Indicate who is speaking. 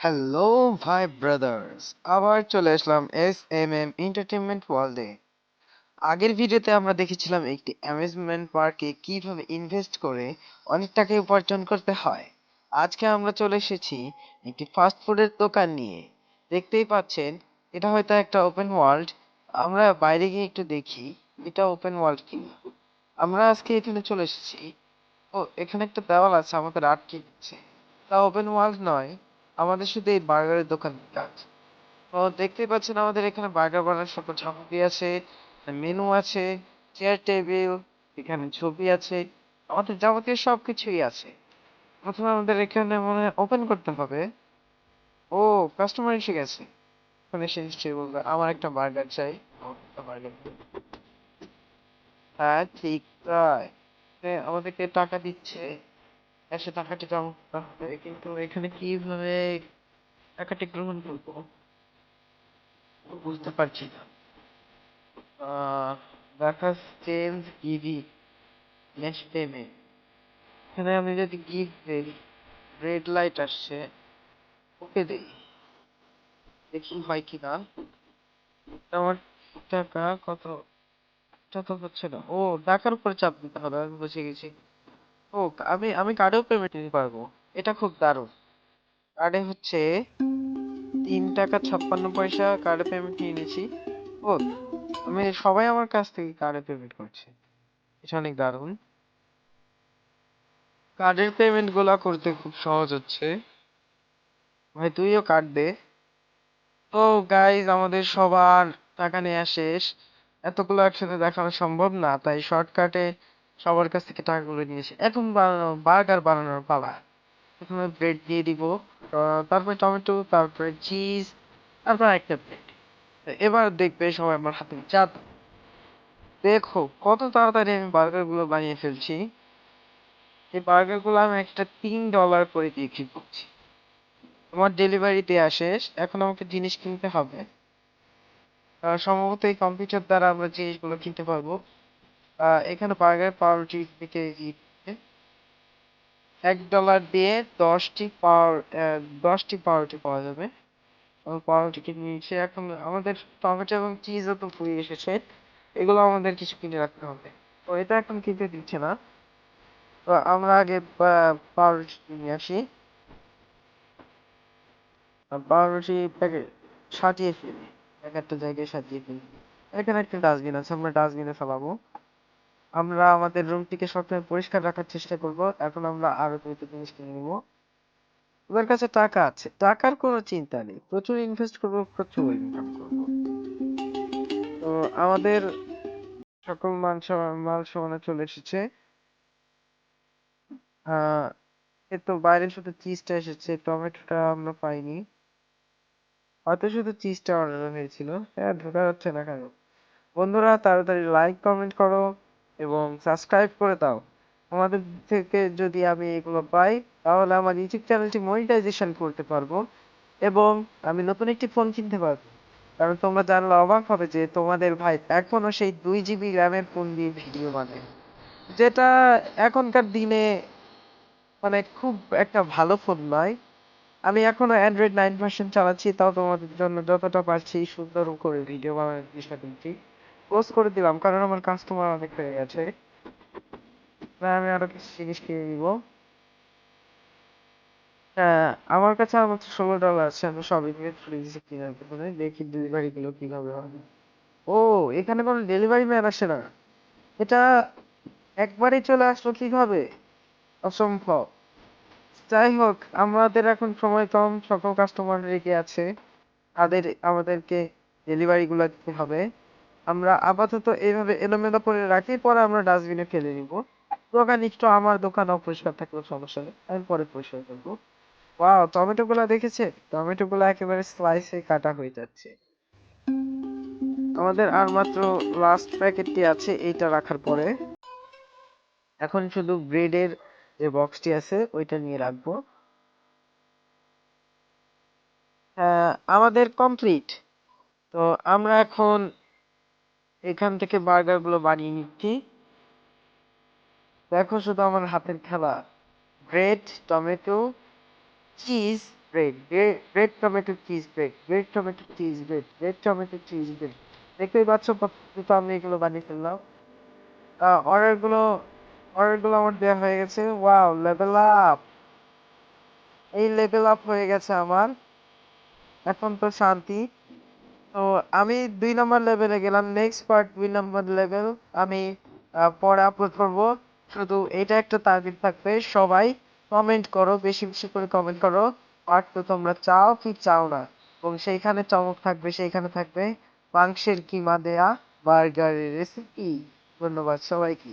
Speaker 1: Hello ভাই brothers, আবার চলে আসলাম এম এন্টারটেইনমেন্ট ওয়ার্ল্ডে। আগের ভিডিওতে আমরা দেখেছিলাম একটি অ্যামিউজমেন্ট পার্কে কিভাবে ইনভেস্ট করে অনেক টাকা উপার্জন করতে হয়। আজকে আমরা চলে এসেছি একটি ফাস্ট ফুডের দোকান নিয়ে। দেখতেই পাচ্ছেন, এটা হয়তো একটা ওপেন ওয়ার্ল্ড। আমরা বাইরে গিয়ে একটু দেখি এটা ওপেন ওয়ার্ল্ড কিনা। আমরা আজকে এখানে চলে এসেছি। ও, এখানে একটা দেওয়াল আছে আমাদের আটকে দিচ্ছে। তা ওপেন ওয়ার্ল্ড নয়, আমাদের শুধু এই বার্গারের দোকান কাজ। তো দেখতেই পাচ্ছেন আমাদের এখানে বার্গার বানানোর সকল সামগ্রী আছে, মেনু আছে, চেয়ার টেবিল, এখানে ছবি আছে, আমাদের যাবতীয় সবকিছুই আছে। প্রথমে আমাদের এখানে মনে হয় ওপেন করতে হবে। ও, কাস্টমার এসে গেছে। এখন এসে নিশ্চয়ই বলবে আমার একটা বার্গার চাই। আমার একটা বার্গার। হ্যাঁ, ঠিক তাই। আমাদেরকে টাকা দিচ্ছে, এসে টাকাটি জমা করতে হবে, কিন্তু এখানে কিভাবে টাকাটি গ্রহণ করবো বুঝতে পারছি না। দেখা চেঞ্জ ইভি নেক্সট পেমেন্ট, এখানে আমি যদি গিফট দেই, রেড লাইট আসছে, ওকে দেই, দেখি হয় কিনা। আমার টাকা কত, টা তো হচ্ছে না। ও, টাকার উপরে চাপ দিতে হবে, আমি বুঝে গেছি। ও, আমি আমি কার্ডেও পেমেন্ট দিতে পারবো। এটা খুব দারুণ। কার্ডে হচ্ছে 3 টাকা 56 পয়সা কার্ডে পেমেন্ট নিয়ে নিয়েছি। ও, আমি সবাই আমার কাছ থেকে কার্ডে পেমেন্ট করছে। এটা অনেক দারুণ। কার্ডের পেমেন্ট গুলা করতে খুব সহজ হচ্ছে। ভাই তুইও কার্ড দে। তো গাইজ, আমাদের সবার টাকা নেওয়া শেষ। এতগুলো একসাথে দেখানো সম্ভব না, তাই শর্টকাটে সবার কাছ থেকে টাকাগুলো নিয়েছি। এখন বার্গার বানানোর পালা। প্রথমে ব্রেড দিয়ে দিব, তারপরে টমেটো, তারপরে চিজ, তারপর একটা ব্রেড। এবার দেখবে সবাই আমার হাতে চাপ। দেখো কত তাড়াতাড়ি আমি বার্গার গুলো বানিয়ে ফেলছি। এই বার্গার গুলো আমি একটা $3 করে দিয়ে কিনছি। আমার ডেলিভারি দেয়া শেষ, এখন আমাকে জিনিস কিনতে হবে। সম্ভবত এই কম্পিউটার দ্বারা আমরা জিনিসগুলো কিনতে পারবো। এখানে বার্গার পাউরুটি থেকে $1 দিয়ে 10টি পাউরুটি পাওয়া যাবে। পাউরুটি কিনে নিয়েছি। এখন আমাদের টমেটো এবং চিজও তো ফুরিয়ে এসেছে, এগুলো আমাদের কিছু কিনে রাখতে হবে। তো এটা এখন কিনতে দিচ্ছে না। তো আমরা আগে পাউরুটি কিনে আসি। পাউরুটি প্যাকেট সাজিয়ে ফেলি, এক একটা জায়গায় সাজিয়ে ফেলি। এখানে একটা ডাস্টবিন আছে, আমরা ডাস্টবিনে ফেলাবো। আমরা আমাদের রুমটিকে সবসময় পরিষ্কার রাখার চেষ্টা করব। এখন আমরা আরো দুটো জিনিস কিনে নিবো। ওদের কাছে টাকা আছে, টাকার কোনো চিন্তা নেই, প্রচুর ইনভেস্ট করবো, প্রচুর ইনকাম করবো। তো আমাদের সকল মাল সামানা চলে এসেছে। আহ এ তো বাইরে শুধু চিজটা এসেছে, টমেটোটা আমরা পাইনি। হয়তো শুধু চিজটা অর্ডার হয়েছিল। হ্যাঁ, ঢোকা যাচ্ছে না কেন? বন্ধুরা, তাড়াতাড়ি লাইক কমেন্ট করো এবং সাবস্ক্রাইব করে দাও। আমাদের থেকে যদি আমি এগুলো পাই, তাহলে আমার ইউটিউব চ্যানেলটি মনিটাইজেশন করতে পারবো এবং আমি নতুন একটি ফোন কিনতে পারবো। কারণ তোমরা জানলে অবাক হবে যে তোমাদের ভাই এখনো সেই 2 GB র্যামের ফোন দিয়ে ভিডিও বানায়, যেটা এখনকার দিনে মানে খুব একটা ভালো ফোন নয়। আমি এখনো Android 9 ভার্সন চালাচ্ছি, তাও তোমাদের জন্য যতটা পারছি সুন্দর করে ভিডিও বানানোর চেষ্টা করছি। পোস্ট করে দিলাম কারণ আমার কাস্টমার অনেক হয়ে গেছে। না, আমি আরো কিছু জিনিস কিনে নিবো। হ্যাঁ, আমার কাছে আর মাত্র $16 আছে, আমি সব ইনভেস্ট করে দিয়েছি কেনার পেছনে। দেখি ডেলিভারি গুলো কিভাবে হবে। ও, এখানে কোনো ডেলিভারি ম্যান আসে না। এটা একবারই চলে আসলো কিভাবে? অসম্ভব। যাই হোক, আমাদের এখন সময় কম, সকল কাস্টমার রেগে আছে, আমাদেরকে ডেলিভারি গুলো দিতে হবে। আমরা আপাতত এইভাবে এলোমেলো করে রাখি, পরে আমরা ডাস্টবিনে ফেলে দিব। দোকান একটু, আমার দোকান অপরিষ্কার থাকলেও সমস্যা নেই, আমি পরে পরিষ্কার করবো। ওয়াও, টমেটো গুলা দেখেছে? টমেটো গুলা একেবারে স্লাইসে কাটা হয়ে যাচ্ছে। আমাদের আর মাত্র লাস্ট প্যাকেটটি আছে, এইটা রাখার পরে এখন শুধু ব্রেডের যে বক্সটি আছে ওইটা নিয়ে রাখবো। আমাদের কমপ্লিট। তো আমরা এখন এখান থেকে বার্গার গুলো বানিয়ে নিচ্ছি। দেখো শুধু আমার হাতের খেলা। Bread, tomato, cheese bread, red tomato cheese bread, red tomato cheese bread, red tomato cheese bread. দেখতেই পাচ্ছ তো আমি এগুলো বানিয়ে ফেললাম। অর্ডারগুলো অর্ডারগুলো আমার দেওয়া হয়ে গেছে। Wow, level up! এই লেভেল আপ হয়ে গেছে আমার। এখন তো শান্তি। তো আমি 2 নম্বর লেভেলে গেলাম। নেক্সট পার্ট 2 নম্বর লেভেল আমি পরে আপলোড করবো। শুধু এটা একটা টার্গেট থাকবে, সবাই কমেন্ট করো, বেশি বেশি করে কমেন্ট করো পার্ট 2 তোমরা চাও কি চাও না। এবং সেইখানে চমক থাকবে, সেইখানে থাকবে মাংসের কিমা দেয়া বার্গারের রেসিপি। ধন্যবাদ সবাইকে।